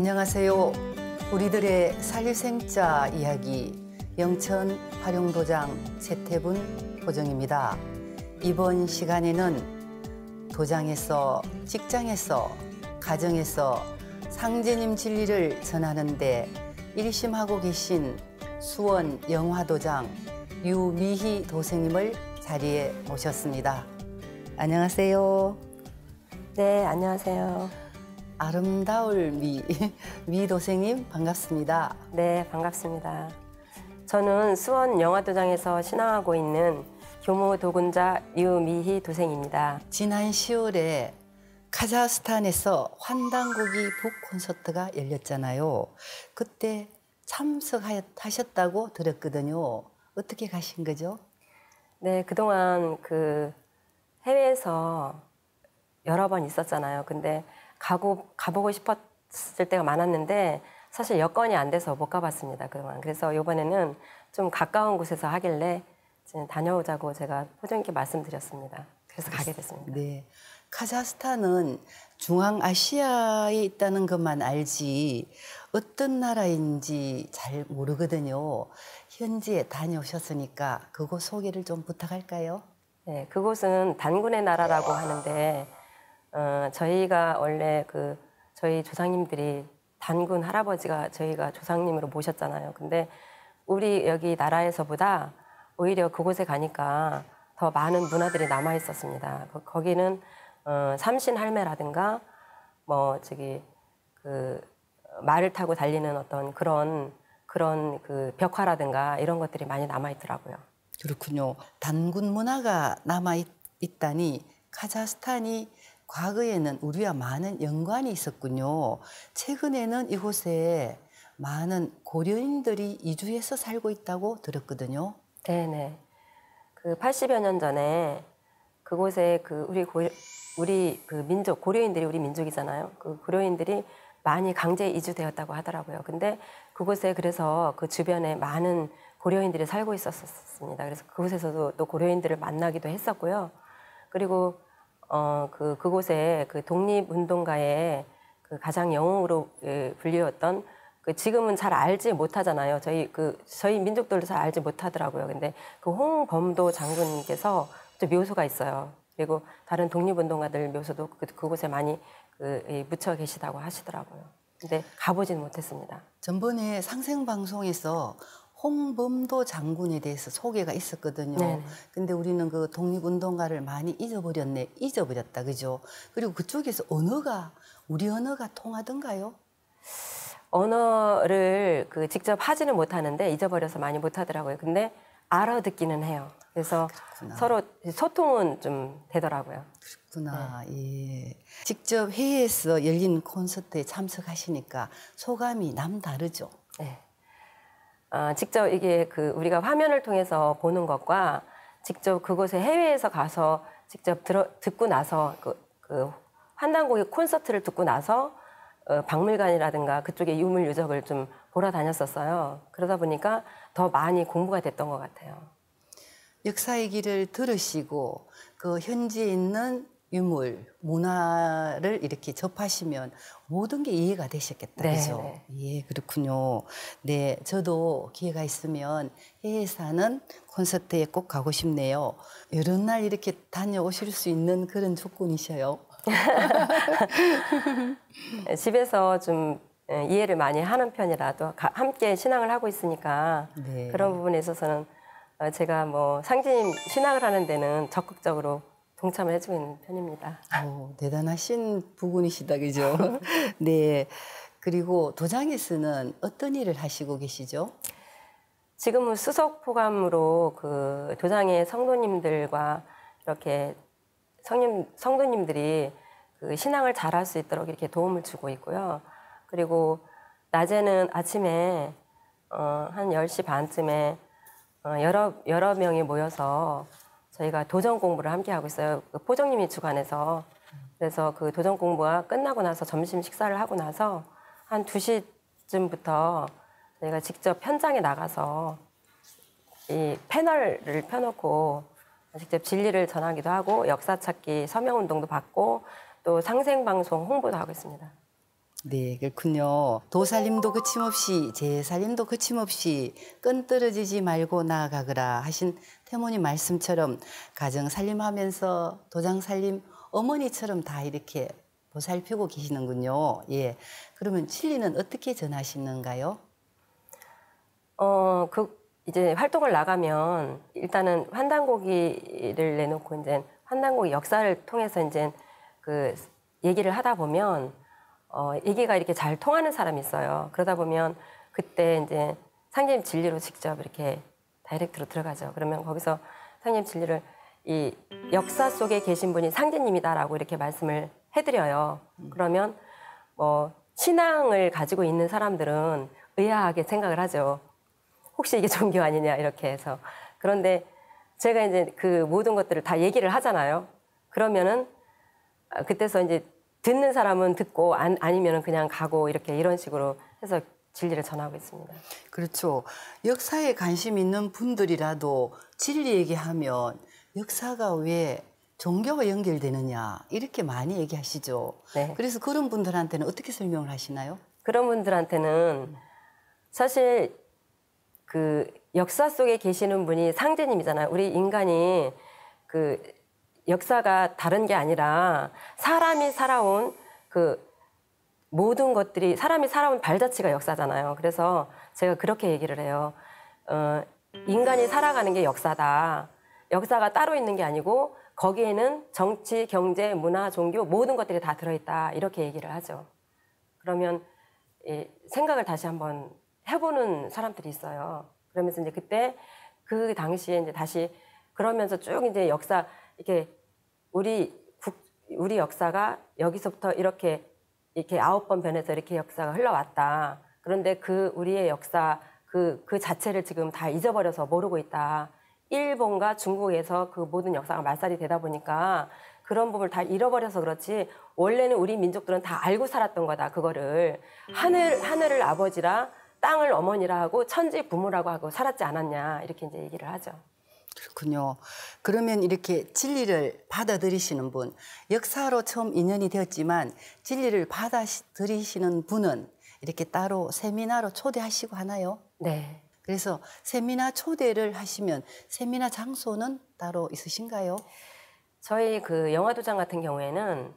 안녕하세요. 우리들의 살생자 이야기 영천 활용도장 최태분 도정입니다. 이번 시간에는 도장에서, 직장에서, 가정에서 상제님 진리를 전하는데 일심하고 계신 수원 영화도장 유미희 도생님을 자리에 모셨습니다. 안녕하세요. 네, 안녕하세요. 아름다울 미 도생님 반갑습니다. 네, 반갑습니다. 저는 수원 영화도장에서 신앙하고 있는 교무 도군자 유미희 도생입니다. 지난 10월에 카자흐스탄에서 환단고기 북 콘서트가 열렸잖아요. 그때 참석하셨다고 들었거든요. 어떻게 가신 거죠? 네, 그동안 해외에서 여러 번 있었잖아요. 근데 가보고 싶었을 때가 많았는데 사실 여건이 안 돼서 못 가봤습니다, 그동안. 그래서 이번에는 좀 가까운 곳에서 하길래 지금 다녀오자고 제가 호정님께 말씀드렸습니다. 그래서 가게 됐습니다. 네, 카자흐스탄은 중앙아시아에 있다는 것만 알지 어떤 나라인지 잘 모르거든요. 현지에 다녀오셨으니까 그곳 소개를 좀 부탁할까요? 네, 그곳은 단군의 나라라고 하는데 저희가 원래 저희 조상님들이 단군 할아버지가 저희가 조상님으로 모셨잖아요. 근데 우리 여기 나라에서보다 오히려 그곳에 가니까 더 많은 문화들이 남아 있었습니다. 거기는 삼신할매라든가 말을 타고 달리는 어떤 그런 벽화라든가 이런 것들이 많이 남아 있더라고요. 그렇군요. 단군 문화가 남아 있다니 카자흐스탄이 과거에는 우리와 많은 연관이 있었군요. 최근에는 이곳에 많은 고려인들이 이주해서 살고 있다고 들었거든요. 네네. 80여 년 전에 그곳에 우리 민족, 고려인들이 우리 민족이잖아요. 그 고려인들이 많이 강제 이주되었다고 하더라고요. 근데 그곳에 그래서 그 주변에 많은 고려인들이 살고 있었습니다. 그래서 그곳에서도 또 고려인들을 만나기도 했었고요. 그리고 그곳에 독립운동가의 가장 영웅으로 불리웠던 지금은 잘 알지 못하잖아요. 저희 민족들도 잘 알지 못하더라고요. 근데 홍범도 장군님께서 또 묘소가 있어요. 그리고 다른 독립운동가들 묘소도 그곳에 많이 묻혀 계시다고 하시더라고요. 근데 가보진 못했습니다. 전번에 상생방송에서 홍범도 장군에 대해서 소개가 있었거든요. 네네. 근데 우리는 그 독립운동가를 많이 잊어버렸다, 그죠? 그리고 그쪽에서 우리 언어가 통하던가요? 언어를 직접 하지는 못하는데 잊어버려서 많이 못하더라고요. 근데 알아듣기는 해요. 그래서 그렇구나. 서로 소통은 좀 되더라고요. 그렇구나. 네. 예. 직접 해외에서 열린 콘서트에 참석하시니까 소감이 남다르죠? 네. 직접 이게 우리가 화면을 통해서 보는 것과 직접 그곳에 해외에서 가서 직접 듣고 나서 환단고기 콘서트를 듣고 나서 박물관이라든가 그쪽에 유물유적을 좀 보러 다녔었어요. 그러다 보니까 더 많이 공부가 됐던 것 같아요. 역사 얘기를 들으시고 그 현지에 있는 유물, 문화를 이렇게 접하시면 모든 게 이해가 되셨겠다. 네, 그죠? 네. 예, 그렇군요. 네, 저도 기회가 있으면 해외에서 하는 콘서트에 꼭 가고 싶네요. 여러 날 이렇게 다녀오실 수 있는 그런 조건이셔요. 집에서 좀 이해를 많이 하는 편이라도 함께 신앙을 하고 있으니까 네. 그런 부분에 있어서는 제가 상제님 신앙을 하는 데는 적극적으로 동참을 해주고 있는 편입니다. 대단하신 부분이시다, 그죠? 네. 그리고 도장에서는 어떤 일을 하시고 계시죠? 지금은 수석 포감으로 도장의 성도님들과 이렇게 성도님들이 신앙을 잘할 수 있도록 이렇게 도움을 주고 있고요. 그리고 낮에는 아침에 한 10시 반쯤에 여러 명이 모여서 저희가 도전 공부를 함께 하고 있어요. 포정님이 주관해서. 그래서 도전 공부가 끝나고 나서 점심 식사를 하고 나서 한 2시쯤부터 저희가 직접 현장에 나가서 이 패널을 펴놓고 직접 진리를 전하기도 하고 역사 찾기 서명 운동도 받고 또 상생방송 홍보도 하고 있습니다. 네, 그렇군요. 도살림도 거침없이 제살림도 거침없이 끈 떨어지지 말고 나아가거라 하신 태모님 말씀처럼 가정 살림하면서 도장 살림 어머니처럼 다 이렇게 보살피고 계시는군요. 예. 그러면 진리는 어떻게 전하시는가요? 이제 활동을 나가면 일단은 환단고기를 내놓고 이제 환단고기 역사를 통해서 이제 그 얘기를 하다 보면 얘기가 이렇게 잘 통하는 사람이 있어요. 그러다 보면 그때 이제 상님 진리로 직접 이렇게 다이렉트로 들어가죠. 그러면 거기서 상님 진리를 이 역사 속에 계신 분이 상제님이다라고 이렇게 말씀을 해드려요. 그러면 뭐 신앙을 가지고 있는 사람들은 의아하게 생각을 하죠. 혹시 이게 종교 아니냐 이렇게 해서. 그런데 제가 이제 그 모든 것들을 다 얘기를 하잖아요. 그러면은 그때서 이제 듣는 사람은 듣고 아니면은 그냥 가고 이렇게 이런 식으로 해서 진리를 전하고 있습니다. 그렇죠. 역사에 관심 있는 분들이라도 진리 얘기하면 역사가 왜 종교와 연결되느냐 이렇게 많이 얘기하시죠. 네. 그래서 그런 분들한테는 어떻게 설명을 하시나요? 그런 분들한테는 사실 그 역사 속에 계시는 분이 상제님이잖아요. 우리 인간이 그 역사가 다른 게 아니라 사람이 살아온 그 모든 것들이 사람이 살아온 발자취가 역사잖아요. 그래서 제가 그렇게 얘기를 해요. 인간이 살아가는 게 역사다. 역사가 따로 있는 게 아니고 거기에는 정치, 경제, 문화, 종교 모든 것들이 다 들어있다. 이렇게 얘기를 하죠. 그러면 생각을 다시 한번 해보는 사람들이 있어요. 그러면서 이제 그때 그 당시에 이제 다시 그러면서 쭉 이제 역사 이렇게 우리 역사가 여기서부터 이렇게 9번 변해서 이렇게 역사가 흘러왔다. 그런데 그 우리의 역사 그 자체를 지금 다 잊어버려서 모르고 있다. 일본과 중국에서 그 모든 역사가 말살이 되다 보니까 그런 부분을 다 잃어버려서 그렇지 원래는 우리 민족들은 다 알고 살았던 거다. 그거를 하늘을 아버지라 땅을 어머니라 하고 천지 부모라고 하고 살았지 않았냐 이렇게 이제 얘기를 하죠. 그렇군요. 그러면 이렇게 진리를 받아들이시는 분, 역사로 처음 인연이 되었지만 진리를 받아들이시는 분은 이렇게 따로 세미나로 초대하시고 하나요? 네. 그래서 세미나 초대를 하시면 세미나 장소는 따로 있으신가요? 저희 그 영화도장 같은 경우에는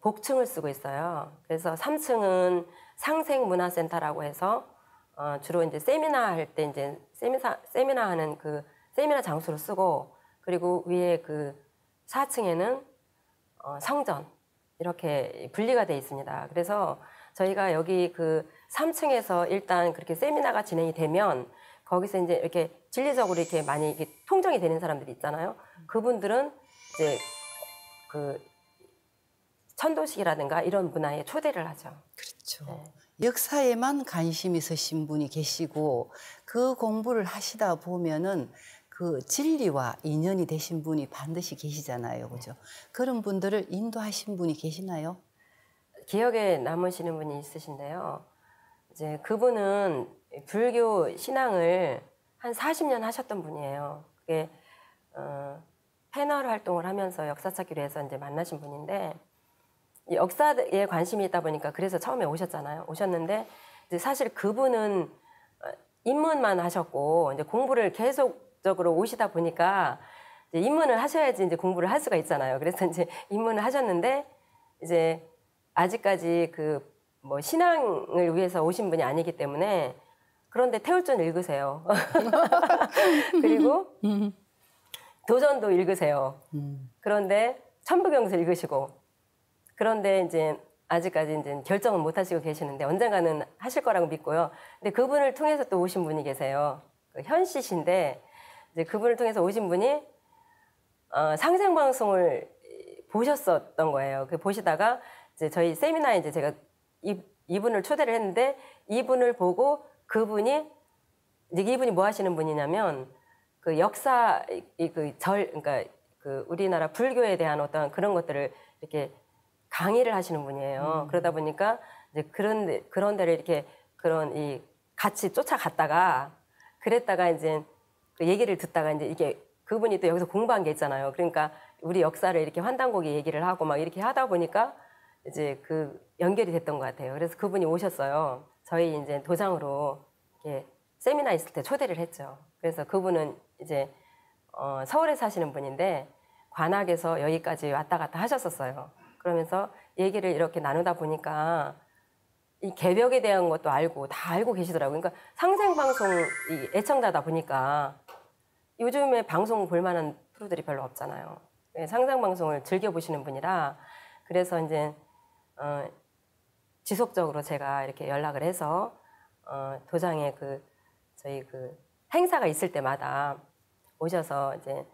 복층을 쓰고 있어요. 그래서 3층은 상생문화센터라고 해서 주로 이제 세미나 할 때 이제 세미나 하는 그 세미나 장소로 쓰고 그리고 위에 그 4층에는 성전 이렇게 분리가 돼 있습니다. 그래서 저희가 여기 그 3층에서 일단 그렇게 세미나가 진행이 되면 거기서 이제 이렇게 진리적으로 이렇게 많이 이렇게 통정이 되는 사람들이 있잖아요. 그분들은 이제 그 천도식이라든가 이런 문화에 초대를 하죠. 그렇죠. 네. 역사에만 관심 있으신 분이 계시고 그 공부를 하시다 보면은 그 진리와 인연이 되신 분이 반드시 계시잖아요. 그죠? 그런 분들을 인도하신 분이 계시나요? 기억에 남으시는 분이 있으신데요. 이제 그분은 불교 신앙을 한 40년 하셨던 분이에요. 그게 패널 활동을 하면서 역사 찾기로 해서 이제 만나신 분인데 역사에 관심이 있다 보니까 그래서 처음에 오셨잖아요. 오셨는데 이제 사실 그분은 입문만 하셨고 이제 공부를 계속적으로 오시다 보니까 이제 입문을 하셔야지 이제 공부를 할 수가 있잖아요. 그래서 이제 입문을 하셨는데 이제 아직까지 그 뭐 신앙을 위해서 오신 분이 아니기 때문에 그런데 태울전 읽으세요. 그리고 도전도 읽으세요. 그런데 천부경서 읽으시고 그런데 이제 아직까지 이제 결정은 못 하시고 계시는데 언젠가는 하실 거라고 믿고요. 근데 그분을 통해서 또 오신 분이 계세요. 그 현씨신데 이제 그분을 통해서 오신 분이 상생방송을 보셨었던 거예요. 그 보시다가 이제 저희 세미나에 이제 제가 이분을 초대를 했는데 이분을 보고 그분이 이제 이분이 뭐 하시는 분이냐면 그 역사 그러니까 그 우리나라 불교에 대한 어떤 그런 것들을 이렇게 강의를 하시는 분이에요. 그러다 보니까 이제 그런 데를 이렇게 이 같이 쫓아갔다가 그랬다가 이제 그 얘기를 듣다가 이제 이게 그분이 또 여기서 공부한 게 있잖아요. 그러니까 우리 역사를 이렇게 환단고기 얘기를 하고 막 이렇게 하다 보니까 이제 그 연결이 됐던 것 같아요. 그래서 그분이 오셨어요. 저희 이제 도장으로 이렇게 세미나 있을 때 초대를 했죠. 그래서 그분은 이제 서울에 사시는 분인데 관악에서 여기까지 왔다 갔다 하셨었어요. 그러면서 얘기를 이렇게 나누다 보니까 이 개벽에 대한 것도 알고 다 알고 계시더라고요. 그러니까 상생방송 이 애청자다 보니까 요즘에 방송 볼 만한 프로들이 별로 없잖아요. 상상방송을 즐겨보시는 분이라 그래서 이제 지속적으로 제가 이렇게 연락을 해서 도장에 저희 행사가 있을 때마다 오셔서 이제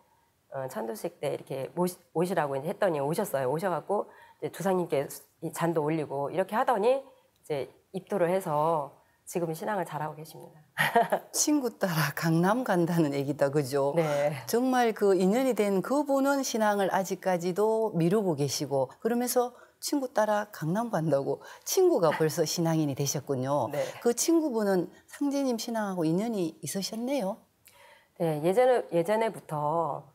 천도식 때 이렇게 오시라고 이제 했더니 오셨어요. 오셔갖고 이제 조상님께 이 잔도 올리고 이렇게 하더니 이제 입도를 해서 지금 신앙을 잘하고 계십니다. 친구 따라 강남 간다는 얘기다, 그죠? 네. 정말 그 인연이 된 그분은 신앙을 아직까지도 미루고 계시고 그러면서 친구 따라 강남 간다고 친구가 벌써 신앙인이 되셨군요. 네. 그 친구분은 상제님 신앙하고 인연이 있으셨네요. 네, 예전에부터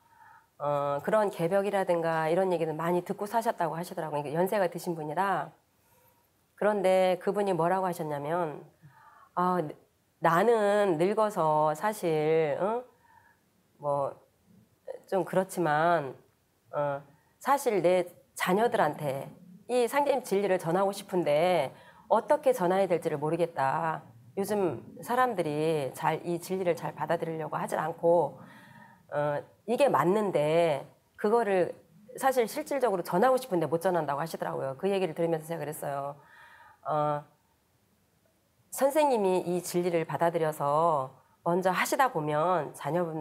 그런 개벽이라든가 이런 얘기는 많이 듣고 사셨다고 하시더라고요. 그러니까 연세가 드신 분이라. 그런데 그분이 뭐라고 하셨냐면 나는 늙어서 사실 뭐 좀 그렇지만 사실 내 자녀들한테 이 상제님 진리를 전하고 싶은데 어떻게 전해야 될지를 모르겠다. 요즘 사람들이 이 진리를 잘 받아들이려고 하질 않고 이게 맞는데 그거를 사실 실질적으로 전하고 싶은데 못 전한다고 하시더라고요. 그 얘기를 들으면서 제가 그랬어요. 선생님이 이 진리를 받아들여서 먼저 하시다 보면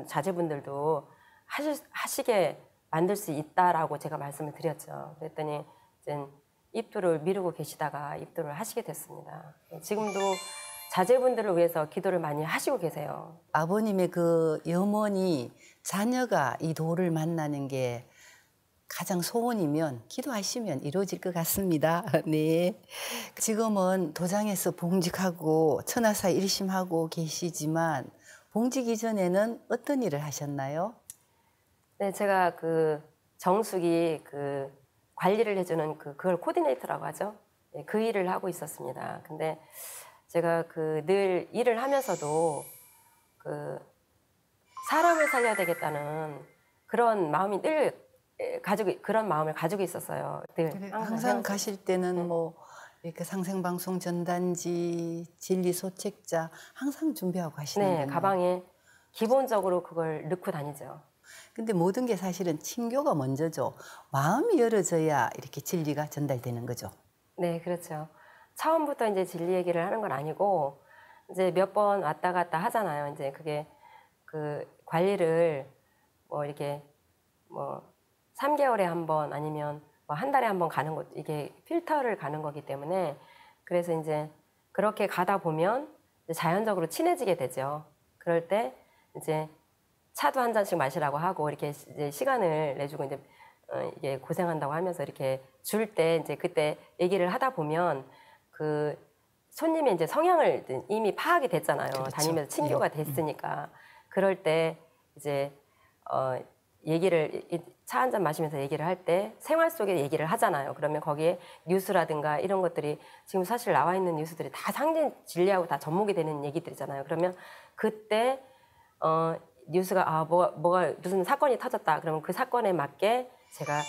자제분들도 하시게 만들 수 있다라고 제가 말씀을 드렸죠. 그랬더니 이제 입도를 미루고 계시다가 입도를 하시게 됐습니다. 지금도 자제분들을 위해서 기도를 많이 하시고 계세요. 아버님의 그 염원이 자녀가 이 도를 만나는 게 가장 소원이면 기도하시면 이루어질 것 같습니다. 네. 지금은 도장에서 봉직하고 천하사 일심하고 계시지만 봉직 이전에는 어떤 일을 하셨나요? 네, 제가 정숙이 관리를 해주는 그걸 코디네이터라고 하죠. 네, 그 일을 하고 있었습니다. 근데 제가 늘 일을 하면서도 사람을 살려야 되겠다는 그런 마음이 그런 마음을 가지고 있었어요. 늘 항상 가실 때는 뭐 이렇게 상생방송 전단지, 진리 소책자 항상 준비하고 가시는군요. 네, 가방에 기본적으로 그걸 넣고 다니죠. 근데 모든 게 사실은 친교가 먼저죠. 마음이 열어져야 이렇게 진리가 전달되는 거죠. 네, 그렇죠. 처음부터 이제 진리 얘기를 하는 건 아니고 이제 몇 번 왔다 갔다 하잖아요. 이제 그게 관리를 뭐 이렇게 뭐 3개월에 한 번 아니면 뭐 한 달에 한 번 가는 것 이게 필터를 가는 거기 때문에 그래서 이제 그렇게 가다 보면 이제 자연적으로 친해지게 되죠. 그럴 때 이제 차도 한 잔씩 마시라고 하고 이렇게 이제 시간을 내주고 이제 이게 고생한다고 하면서 이렇게 줄 때 이제 그때 얘기를 하다 보면 손님의 이제 성향을 이미 파악이 됐잖아요. 그렇죠. 다니면서 친교가 됐으니까. 그럴 때 이제 차 한 잔 마시면서 얘기를 할 때 생활 속에 얘기를 하잖아요. 그러면 거기에 뉴스라든가 이런 것들이 지금 사실 나와 있는 뉴스들이 다 상징 진리하고 다 접목이 되는 얘기들이잖아요. 그러면 그때 뉴스가 뭐가 무슨 사건이 터졌다. 그러면 그 사건에 맞게 제가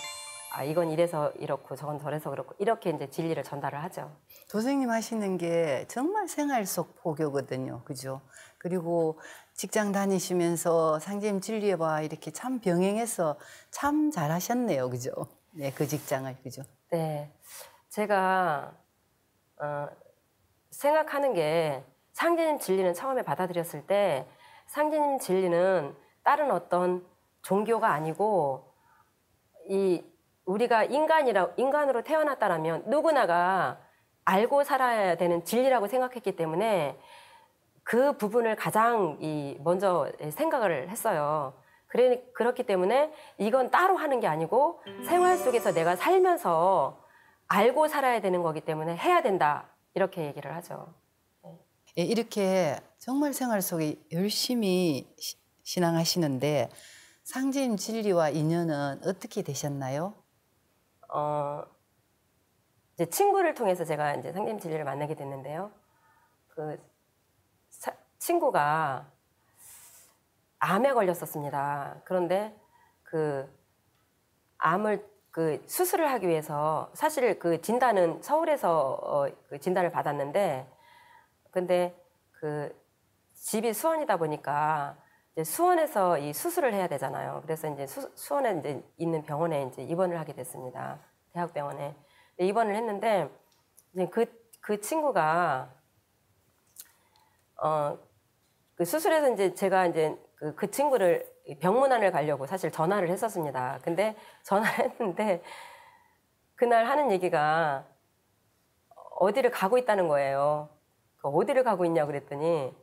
이건 이래서 이렇고 저건 저래서 그렇고 이렇게 이제 진리를 전달을 하죠. 도생님 하시는 게 정말 생활 속 포교거든요. 그죠? 그리고 직장 다니시면서 상제님 진리와 이렇게 참 병행해서 참 잘하셨네요. 그죠? 네, 그 직장을. 그죠? 네. 제가 생각하는 게 상제님 진리는 처음에 받아들였을 때 상제님 진리는 다른 어떤 종교가 아니고 우리가 인간으로 태어났다라면 누구나가 알고 살아야 되는 진리라고 생각했기 때문에 그 부분을 가장 먼저 생각을 했어요. 그렇기 때문에 이건 따로 하는 게 아니고 생활 속에서 내가 살면서 알고 살아야 되는 거기 때문에 해야 된다. 이렇게 얘기를 하죠. 예, 이렇게 정말 생활 속에 열심히 신앙하시는데 상제님 진리와 인연은 어떻게 되셨나요? 이제 친구를 통해서 제가 이제 상담 진료를 만나게 됐는데요. 그 친구가 암에 걸렸었습니다. 그런데 그 암을 그 수술을 하기 위해서 사실 그 진단은 서울에서 그 진단을 받았는데 근데 그 집이 수원이다 보니까 이제 수원에서 이 수술을 해야 되잖아요. 그래서 이제 수원에 이제 있는 병원에 이제 입원을 하게 됐습니다. 대학병원에 입원을 했는데 이제 그 친구가 그 수술해서 이제 제가 이제 그 친구를 병문안을 가려고 사실 전화를 했었습니다. 근데 전화를 했는데 그날 하는 얘기가 어디를 가고 있다는 거예요. 어디를 가고 있냐고 그랬더니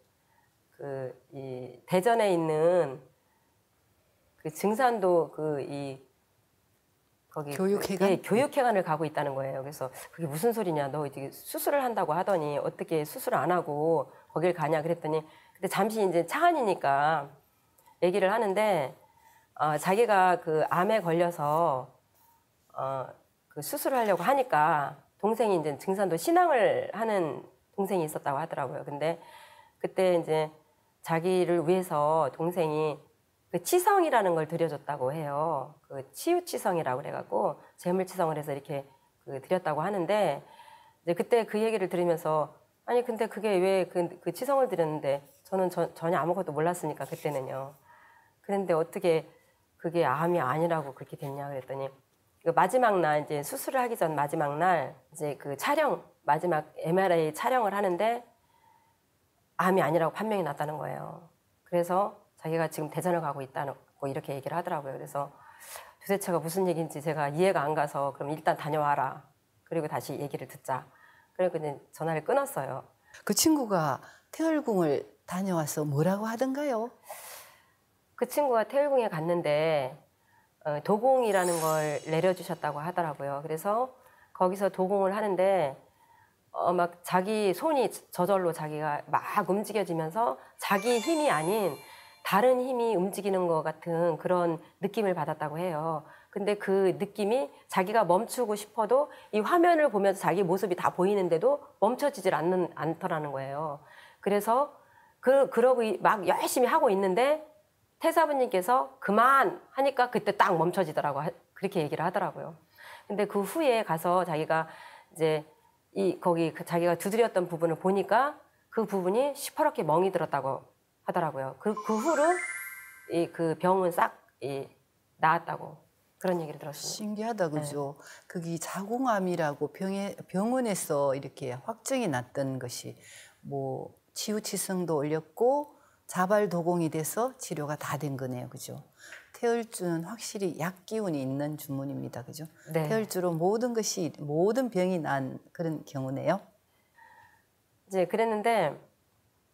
이 대전에 있는 그 증산도 거기 교육회관? 예, 교육회관을 가고 있다는 거예요. 그래서 그게 무슨 소리냐? 너 이제 수술을 한다고 하더니 어떻게 수술 안 하고 거길 가냐 그랬더니 근데 잠시 이제 차 안이니까 얘기를 하는데 자기가 그 암에 걸려서 그 수술을 하려고 하니까 동생이 이제 증산도 신앙을 하는 동생이 있었다고 하더라고요. 근데 그때 이제 자기를 위해서 동생이 그 치성이라는 걸 드려줬다고 해요. 그 치유치성이라고 그래갖고 재물치성을 해서 이렇게 드렸다고 하는데 이제 그때 그 얘기를 들으면서 아니 근데 그게 왜 그 치성을 드렸는데 저는 전혀 아무것도 몰랐으니까 그때는요. 그런데 어떻게 그게 암이 아니라고 그렇게 됐냐 그랬더니 그 마지막 날 이제 수술을 하기 전 마지막 날 이제 그 촬영 마지막 MRI 촬영을 하는데 암이 아니라고 판명이 났다는 거예요. 그래서 자기가 지금 대전을 가고 있다고 이렇게 얘기를 하더라고요. 그래서 도대체가 무슨 얘기인지 제가 이해가 안 가서 그럼 일단 다녀와라. 그리고 다시 얘기를 듣자. 그리고 이제 전화를 끊었어요. 그 친구가 태월궁을 다녀와서 뭐라고 하던가요? 그 친구가 태울궁에 갔는데 도공이라는 걸 내려주셨다고 하더라고요. 그래서 거기서 도공을 하는데 막 자기 손이 저절로 자기가 막 움직여지면서 자기 힘이 아닌 다른 힘이 움직이는 것 같은 그런 느낌을 받았다고 해요. 근데 그 느낌이 자기가 멈추고 싶어도 이 화면을 보면서 자기 모습이 다 보이는데도 멈춰지질 않더라는 거예요. 그래서 그러고 막 열심히 하고 있는데 태사부님께서 그만 하니까 그때 딱 멈춰지더라고 그렇게 얘기를 하더라고요. 근데 그 후에 가서 자기가 이제 거기 자기가 두드렸던 부분을 보니까 그 부분이 시퍼렇게 멍이 들었다고 하더라고요. 그 후로 그 병은 싹 나았다고 그런 얘기를 들었습니다. 신기하다, 그죠? 그게 자궁암이라고 병원에서 이렇게 확정이 났던 것이 뭐 치유치성도 올렸고 자발도공이 돼서 치료가 다 된 거네요, 그죠? 태혈주는 확실히 약 기운이 있는 주문입니다, 그죠? 네. 태혈주로 모든 병이 난 그런 경우네요. 이제 그랬는데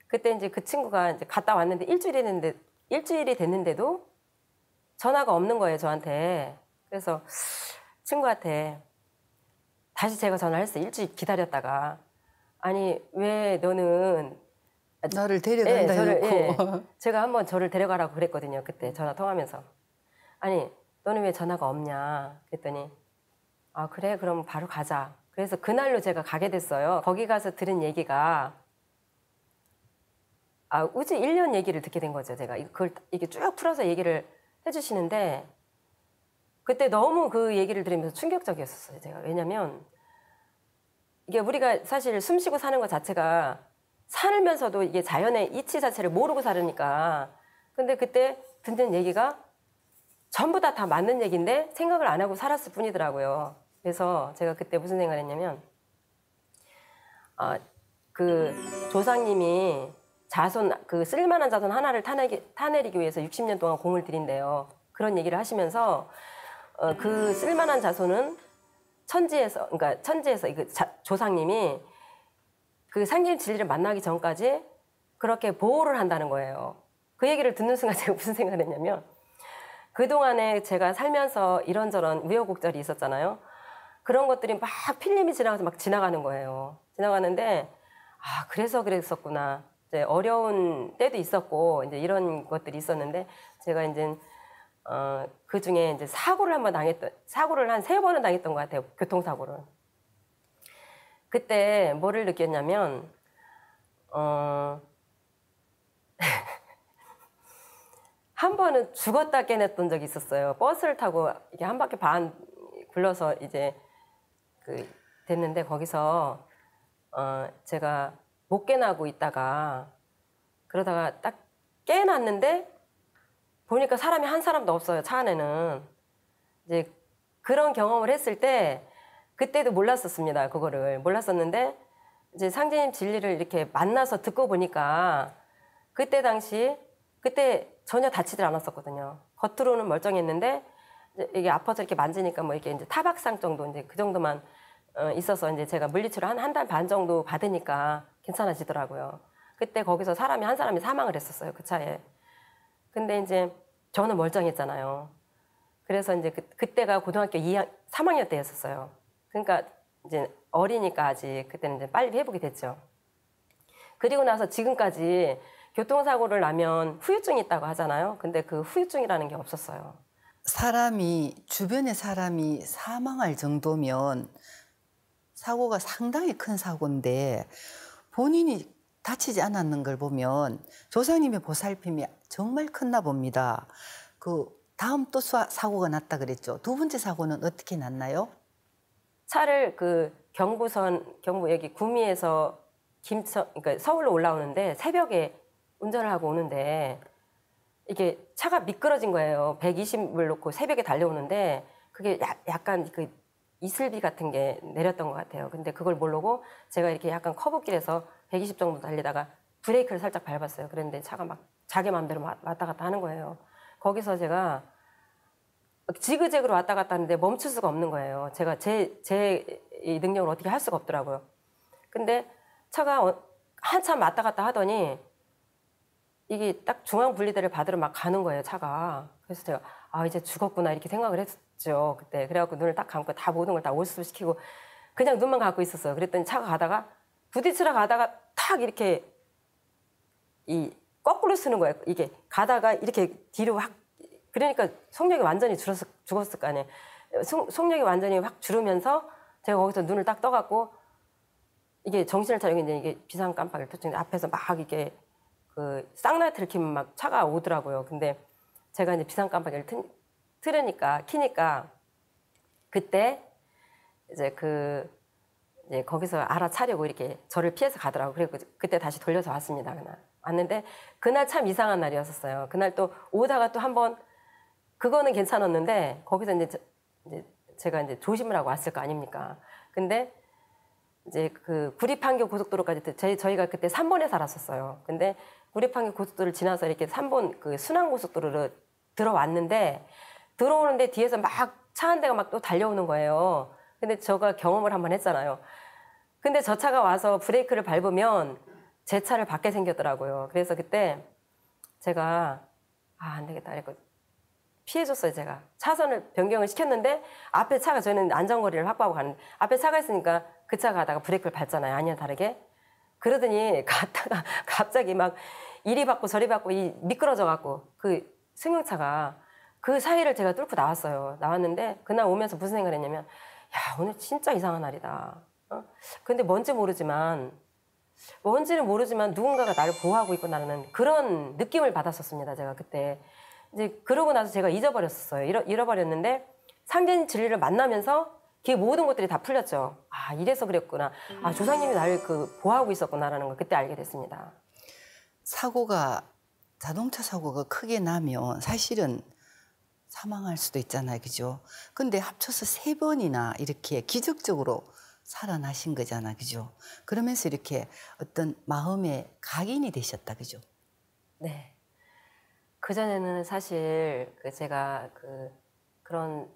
그때 이제 그 친구가 이제 갔다 왔는데 일주일이 됐는데도 전화가 없는 거예요, 저한테. 그래서 친구한테 다시 제가 전화를 했어요. 일주일 기다렸다가 아니 왜 너는 나를 데려간다 해놓고. 제가 한번 저를 데려가라고 그랬거든요. 그때 전화 통하면서. 아니 너는 왜 전화가 없냐 그랬더니 아 그래 그럼 바로 가자. 그래서 그날로 제가 가게 됐어요. 거기 가서 들은 얘기가 우지 1년 얘기를 듣게 된 거죠. 제가 그걸 이게 쭉 풀어서 얘기를 해주시는데 그때 너무 그 얘기를 들으면서 충격적이었어요. 제가 왜냐면 이게 우리가 사실 숨쉬고 사는 것 자체가 살면서도 이게 자연의 이치 자체를 모르고 살으니까 근데 그때 듣는 얘기가 전부 다 맞는 얘기인데 생각을 안 하고 살았을 뿐이더라고요. 그래서 제가 그때 무슨 생각을 했냐면 그 조상님이 쓸만한 자손 하나를 타내리기 위해서 60년 동안 공을 들인대요. 그런 얘기를 하시면서 그 쓸만한 자손은 천지에서 조상님이 그 상임 진리를 만나기 전까지 그렇게 보호를 한다는 거예요. 그 얘기를 듣는 순간 제가 무슨 생각을 했냐면 그동안에 제가 살면서 이런저런 우여곡절이 있었잖아요. 그런 것들이 막 필름이 지나가서 막 지나가는 거예요. 지나가는데 그래서 그랬었구나. 이제 어려운 때도 있었고 이제 이런 것들이 있었는데 제가 이제 그 중에 이제 사고를 한 3번은 당했던 것 같아요. 교통사고를. 그때 뭐를 느꼈냐면 한 번은 죽었다 깨냈던 적이 있었어요. 버스를 타고 이게 한 바퀴 반 굴러서 이제 됐는데 거기서 제가 못 깨나고 있다가 그러다가 딱 깨놨는데 보니까 사람이 한 사람도 없어요. 차 안에는. 이제 그런 경험을 했을 때 그때도 몰랐었습니다. 그거를 몰랐었는데 이제 상제님 진리를 이렇게 만나서 듣고 보니까 그때 전혀 다치질 않았었거든요. 겉으로는 멀쩡했는데 이제 이게 아파서 이렇게 만지니까 뭐 이렇게 이제 타박상 정도 이제 그 정도만 있어서 이제 제가 물리치료 한 달 반 정도 받으니까 괜찮아지더라고요. 그때 거기서 한 사람이 사망을 했었어요. 그 차에. 근데 이제 저는 멀쩡했잖아요. 그래서 이제 그때가 고등학교 3학년 때였었어요. 그러니까 이제 어리니까 아직 그때는 이제 빨리 회복이 됐죠. 그리고 나서 지금까지 교통사고를 나면 후유증이 있다고 하잖아요. 근데 그 후유증이라는 게 없었어요. 주변의 사람이 사망할 정도면 사고가 상당히 큰 사고인데 본인이 다치지 않았는 걸 보면 조상님의 보살핌이 정말 컸나 봅니다. 다음 또 사고가 났다 그랬죠. 두 번째 사고는 어떻게 났나요? 차를 경부 여기 구미에서 그러니까 서울로 올라오는데 새벽에 운전을 하고 오는데 이게 차가 미끄러진 거예요. 120을 놓고 새벽에 달려오는데 그게 약간 이슬비 같은 게 내렸던 것 같아요. 근데 그걸 모르고 제가 이렇게 약간 커브길에서 120 정도 달리다가 브레이크를 살짝 밟았어요. 그런데 차가 막 자기 마음대로 왔다 갔다 하는 거예요. 거기서 제가 지그재그로 왔다 갔다 하는데 멈출 수가 없는 거예요. 제가 제 능력을 어떻게 할 수가 없더라고요. 근데 차가 한참 왔다 갔다 하더니 이게 딱 중앙분리대를 받으러 막 가는 거예요, 차가. 그래서 제가 이제 죽었구나 이렇게 생각을 했죠, 그때. 그래갖고 눈을 딱 감고 다 모든 걸 다 오수시키고 그냥 눈만 감고 있었어요. 그랬더니 차가 가다가 부딪히러 가다가 탁 이렇게 거꾸로 쓰는 거예요. 이게 가다가 이렇게 뒤로 확, 그러니까 속력이 완전히 죽었을 거 아니에요. 속력이 완전히 확 줄으면서 제가 거기서 눈을 딱 떠갖고 이게 정신을 차리고 이제 이게 비상 깜빡이를 켰는데 앞에서 막 이게 쌍라이트를 켜면 막 차가 오더라고요. 근데 제가 이제 비상 깜빡이를 키니까 그때 이제 이제 거기서 알아차려고 이렇게 저를 피해서 가더라고요. 그리고 그때 다시 돌려서 왔습니다. 그날 왔는데 그날 참 이상한 날이었었어요. 그날 또 오다가 또 한번 그거는 괜찮았는데 거기서 이제 제가 이제 조심을 하고 왔을 거 아닙니까? 근데 이제 구리판교 고속도로까지 저희가 그때 3번에 살았었어요. 근데 구리판교 고속도로를 지나서 이렇게 3번 순환고속도로를 들어왔는데 들어오는데 뒤에서 막 차 한 대가 막 또 달려오는 거예요. 근데 제가 경험을 한번 했잖아요. 근데 저 차가 와서 브레이크를 밟으면 제 차를 받게 생겼더라고요. 그래서 그때 제가 안 되겠다 이랬고 피해줬어요. 제가 차선을 변경을 시켰는데 앞에 차가, 저는 안전거리를 확보하고 가는데 앞에 차가 있으니까 그 차가 가다가 브레이크를 밟잖아요. 아니나 다르게. 그러더니 갔다가 갑자기 막 이리 받고 저리 받고 미끄러져 갖고 승용차가 그 사이를 제가 뚫고 나왔어요. 나왔는데 그날 오면서 무슨 생각을 했냐면 야, 오늘 진짜 이상한 날이다. 근데 뭔지는 모르지만 누군가가 나를 보호하고 있고 나는 그런 느낌을 받았었습니다. 제가 그때. 이제 그러고 나서 제가 잊어버렸었어요. 잃어버렸는데 상제님 진리를 만나면서 그 모든 것들이 다 풀렸죠. 이래서 그랬구나. 조상님이 나를 보호하고 있었구나라는 걸 그때 알게 됐습니다. 자동차 사고가 크게 나면 사실은 사망할 수도 있잖아요. 그죠? 근데 합쳐서 3번이나 이렇게 기적적으로 살아나신 거잖아. 그죠? 그러면서 이렇게 어떤 마음의 각인이 되셨다. 그죠? 네. 그전에는 사실 제가 그런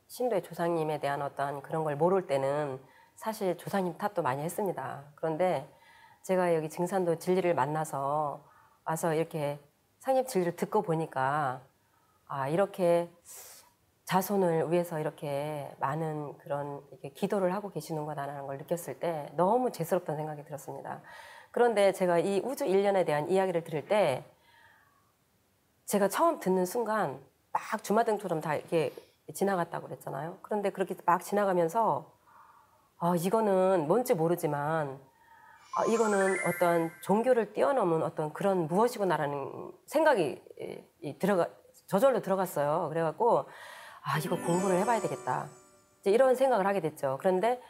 신도의 조상님에 대한 어떤 그런 걸 모를 때는 사실 조상님 탓도 많이 했습니다. 그런데 제가 여기 증산도 진리를 만나서 와서 이렇게 상님 진리를 듣고 보니까 이렇게 자손을 위해서 이렇게 많은 그런 기도를 하고 계시는구나라는 걸 느꼈을 때 너무 죄스럽다는 생각이 들었습니다. 그런데 제가 이 우주 일련에 대한 이야기를 들을 때 제가 처음 듣는 순간 막 주마등처럼 다 이렇게 지나갔다고 그랬잖아요. 그런데 그렇게 막 지나가면서 이거는 뭔지 모르지만 이거는 어떤 종교를 뛰어넘은 어떤 그런 무엇이구나라는 생각이 저절로 들어갔어요. 그래갖고 이거 공부를 해봐야 되겠다. 이제 이런 생각을 하게 됐죠. 그런데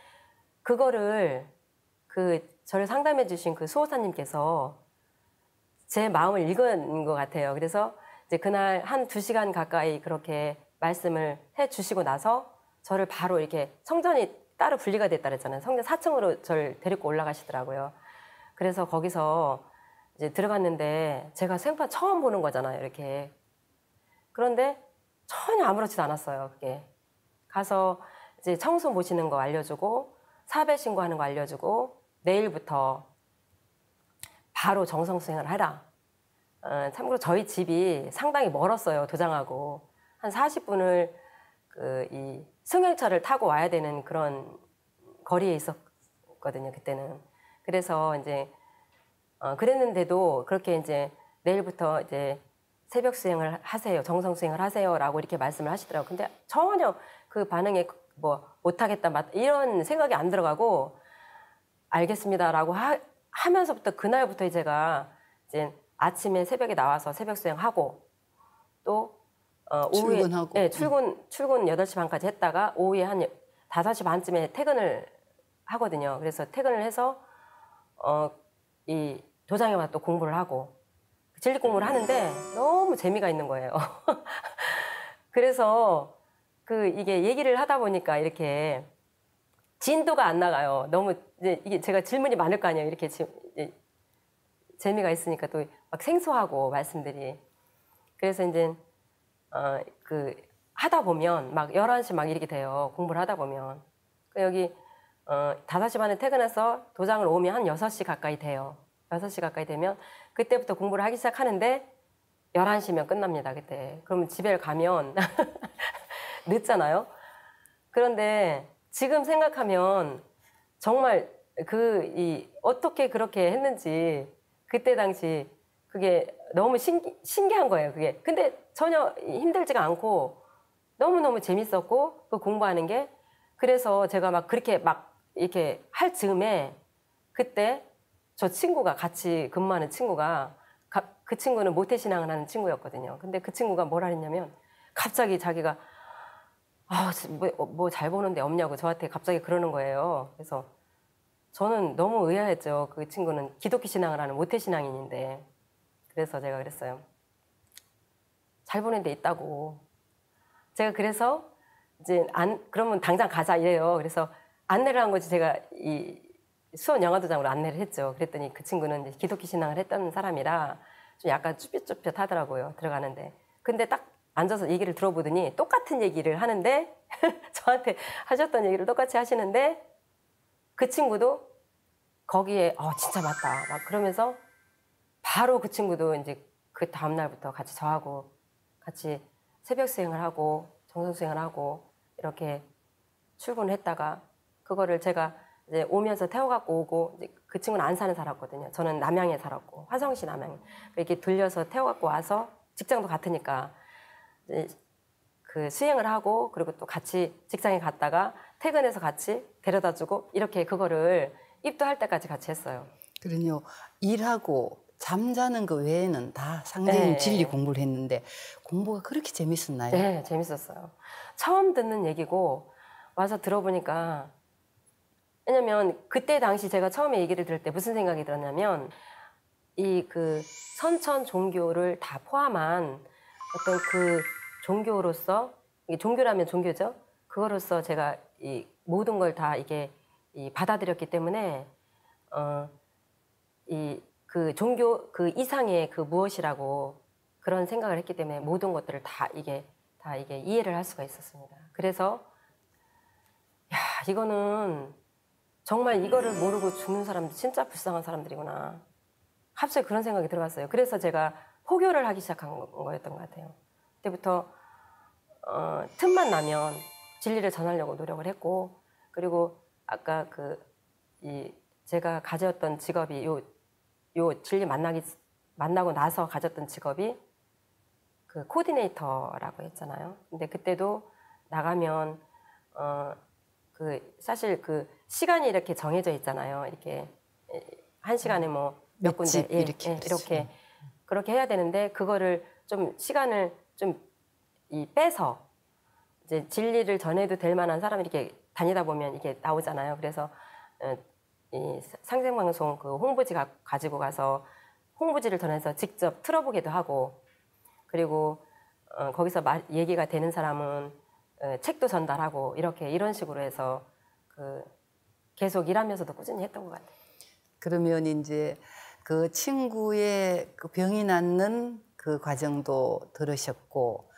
그거를 저를 상담해 주신 그 수호사님께서 제 마음을 읽은 것 같아요. 그래서 이제 그날 한 2시간 가까이 그렇게 말씀을 해 주시고 나서 저를 바로 이렇게 성전이 따로 분리가 됐다 그랬잖아요. 성전 4층으로 저를 데리고 올라가시더라고요. 그래서 거기서 이제 들어갔는데 제가 생판 처음 보는 거잖아요. 이렇게. 그런데 전혀 아무렇지도 않았어요. 그게. 가서 이제 청소 모시는 거 알려주고 사배 신고하는 거 알려주고 내일부터 바로 정성수행을 해라. 참고로 저희 집이 상당히 멀었어요. 도장하고. 한 40분을 이 승용차를 타고 와야 되는 그런 거리에 있었거든요. 그때는. 그래서 이제 그랬는데도 그렇게 이제 내일부터 이제 새벽 수행을 하세요. 정성 수행을 하세요라고 이렇게 말씀을 하시더라고요. 근데 전혀 그 반응에 뭐 못하겠다 이런 생각이 안 들어가고 알겠습니다라고 하면서부터 그날부터 제가 이제 아침에 새벽에 나와서 새벽 수행하고 또 오후에 출근하고. 네, 출근 8시 반까지 했다가 오후에 한 5시 반쯤에 퇴근을 하거든요. 그래서 퇴근을 해서 이 도장에 와서 또 공부를 하고 진리 공부를 하는데 너무 재미가 있는 거예요. 그래서 이게 얘기를 하다 보니까 이렇게 진도가 안 나가요. 너무 이게 제가 질문이 많을 거 아니에요. 이렇게 재미가 있으니까 또 막 생소하고 말씀들이. 그래서 이제 하다 보면 막 11시 막 이렇게 돼요. 공부를 하다 보면. 여기 5시 반에 퇴근해서 도장을 오면 한 6시 가까이 돼요. 6시 가까이 되면 그때부터 공부를 하기 시작하는데 11시면 끝납니다. 그때. 그러면 집에 가면 늦잖아요. 그런데 지금 생각하면 정말 어떻게 그렇게 했는지 그때 당시 그게 너무 신기한 거예요. 그게. 근데 전혀 힘들지가 않고 너무너무 재밌었고 그 공부하는 게. 그래서 제가 막 그렇게 막 이렇게 할 즈음에 그때 저 친구가 같이 근무하는 친구가 그 친구는 모태신앙을 하는 친구였거든요. 근데 그 친구가 뭐라 했냐면 갑자기 자기가 뭐 잘 보는데 없냐고 저한테 갑자기 그러는 거예요. 그래서 저는 너무 의아했죠. 그 친구는 기독교 신앙을 하는 모태신앙인인데. 그래서 제가 그랬어요. 잘 보는 데 있다고. 제가 그래서 이제 그러면 당장 가자 이래요. 그래서 안내를 한 거지. 제가 이 수원 영화도장으로 안내를 했죠. 그랬더니 그 친구는 이제 기독교 신앙을 했던 사람이라 좀 약간 쭈뼛쭈뼛 하더라고요. 들어가는데. 근데 딱 앉아서 얘기를 들어보더니 똑같은 얘기를 하는데 저한테 하셨던 얘기를 똑같이 하시는데 그 친구도 거기에 진짜 맞다 막 그러면서 바로 그 친구도 이제 그 다음날부터 같이 저하고 같이 새벽 수행을 하고 정성 수행을 하고 이렇게 출근했다가 그거를 제가 이제 오면서 태워갖고 오고 이제 그 친구는 안산에 살았거든요. 저는 남양에 살았고 화성시 남양에 이렇게 돌려서 태워갖고 와서 직장도 같으니까 이제 그 수행을 하고 그리고 또 같이 직장에 갔다가 퇴근해서 같이 데려다주고 이렇게 그거를 입도할 때까지 같이 했어요. 그러요. 일하고 잠자는 거 외에는 다 상대님 네. 진리 공부를 했는데 공부가 그렇게 재밌었나요? 네, 재밌었어요. 처음 듣는 얘기고 와서 들어보니까 왜냐면 그때 당시 제가 처음에 얘기를 들을 때 무슨 생각이 들었냐면 이 선천 종교를 다 포함한 어떤 그 종교로서 종교라면 종교죠. 그거로서 제가 이 모든 걸 다 이게 받아들였기 때문에 종교 그 이상의 그 무엇이라고 그런 생각을 했기 때문에 모든 것들을 다 이게 이해를 할 수가 있었습니다. 그래서 이거는 정말 이거를 모르고 죽는 사람들 진짜 불쌍한 사람들이구나. 갑자기 그런 생각이 들어갔어요. 그래서 제가 포교를 하기 시작한 거였던 것 같아요. 그때부터 틈만 나면 진리를 전하려고 노력을 했고 그리고 아까 제가 가졌던 직업이 요 진리 만나고 나서 가졌던 직업이 그 코디네이터라고 했잖아요. 근데 그때도 나가면 그 사실 그 시간이 이렇게 정해져 있잖아요. 이렇게 1시간에 뭐 몇 군데 이렇게 이렇게 그렇게 해야 되는데 그거를 좀 시간을 좀 빼서 이제 진리를 전해도 될 만한 사람이 이렇게 다니다 보면 이게 나오잖아요. 그래서 이 상생방송 그 홍보지 가지고 가서 홍보지를 전해서 직접 틀어보기도 하고 그리고 거기서 얘기가 되는 사람은 책도 전달하고 이런 식으로 해서 그 계속 일하면서도 꾸준히 했던 것 같아요. 그러면 이제 그 친구의 그 병이 낫는 그 과정도 들으셨고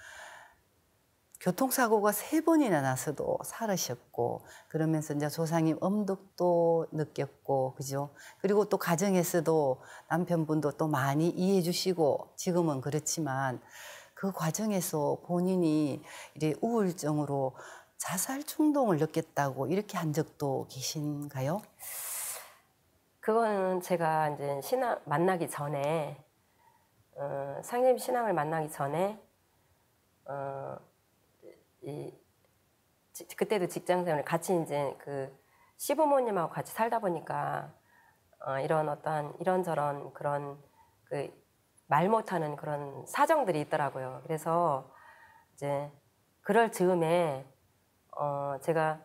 교통사고가 3번이나 나서도 살으셨고 그러면서 이제 조상님 엄덕도 느꼈고 그죠? 그리고 또 가정에서도 남편분도 또 많이 이해해 주시고 지금은 그렇지만 그 과정에서 본인이 이제 우울증으로 자살 충동을 느꼈다고 이렇게 한 적도 계신가요? 그거는 제가 이제 신앙 만나기 전에 상임 신앙을 만나기 전에 그때도 직장생활 같이 이제 그 시부모님하고 같이 살다 보니까 이런 어떠한 이런저런 그런 그 말 못하는 그런 사정들이 있더라고요. 그래서 이제 그럴 즈음에 제가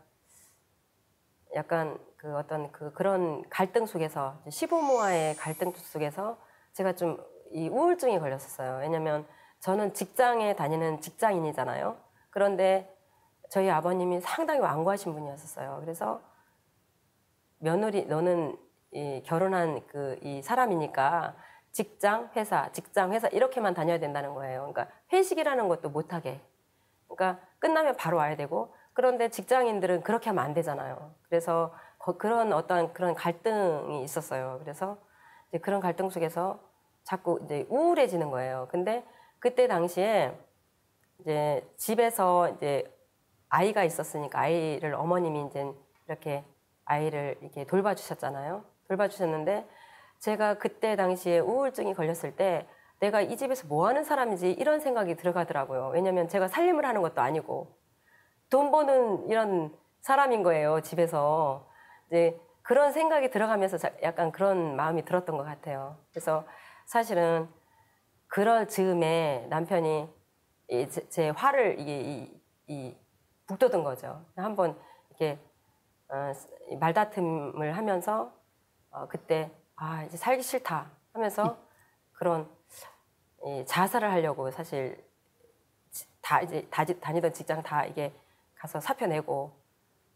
약간 그 어떤 그런 갈등 속에서 시부모와의 갈등 속에서 제가 좀 이 우울증이 걸렸었어요. 왜냐면 저는 직장에 다니는 직장인이잖아요. 그런데 저희 아버님이 상당히 완고하신 분이었었어요. 그래서 며느리 너는 결혼한 이 사람이니까 직장, 회사 이렇게만 다녀야 된다는 거예요. 그러니까 회식이라는 것도 못하게. 그러니까 끝나면 바로 와야 되고 그런데 직장인들은 그렇게 하면 안 되잖아요. 그래서 그런 어떤 그런 갈등이 있었어요. 그래서 이제 그런 갈등 속에서 자꾸 이제 우울해지는 거예요. 근데 그때 당시에 이제 집에서 이제 아이가 있었으니까 아이를 어머님이 이제 이렇게 아이를 이렇게 돌봐주셨잖아요. 돌봐주셨는데 제가 그때 당시에 우울증이 걸렸을 때 내가 이 집에서 뭐 하는 사람이지 이런 생각이 들어가더라고요. 왜냐면 제가 살림을 하는 것도 아니고 돈 버는 이런 사람인 거예요, 집에서. 이제 그런 생각이 들어가면서 약간 그런 마음이 들었던 것 같아요. 그래서 사실은 그럴 즈음에 남편이 제 화를 북돋은 거죠. 한번 이렇게 말다툼을 하면서 그때 이제 살기 싫다 하면서 그런 자살을 하려고 사실 다 이제 다니던 직장 다 이게 가서 사표 내고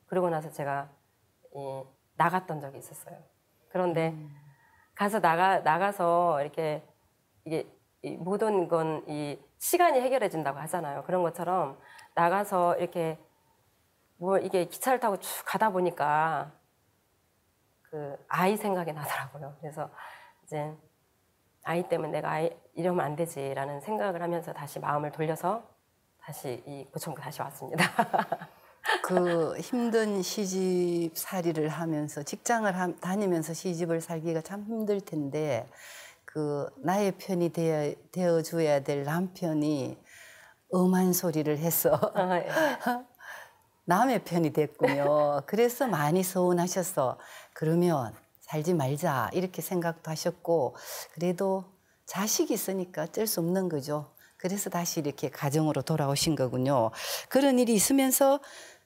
그러고 나서 제가 나갔던 적이 있었어요. 그런데 가서 나가서 이렇게 이게 모든 건 이 시간이 해결해 준다고 하잖아요. 그런 것처럼 나가서 이렇게 뭐 이게 기차를 타고 쭉 가다 보니까 그 아이 생각이 나더라고요. 그래서 이제 아이 때문에 내가 이러면 안 되지라는 생각을 하면서 다시 마음을 돌려서 다시 이 고천구 다시 왔습니다. 그 힘든 시집살이를 하면서 직장을 다니면서 시집을 살기가 참 힘들 텐데 그 나의 편이 되어줘야 될 남편이 엄한 소리를 해서 예. 남의 편이 됐군요. 그래서 많이 서운하셨어. 그러면 살지 말자 이렇게 생각도 하셨고 그래도 자식이 있으니까 어쩔 수 없는 거죠. 그래서 다시 이렇게 가정으로 돌아오신 거군요. 그런 일이 있으면서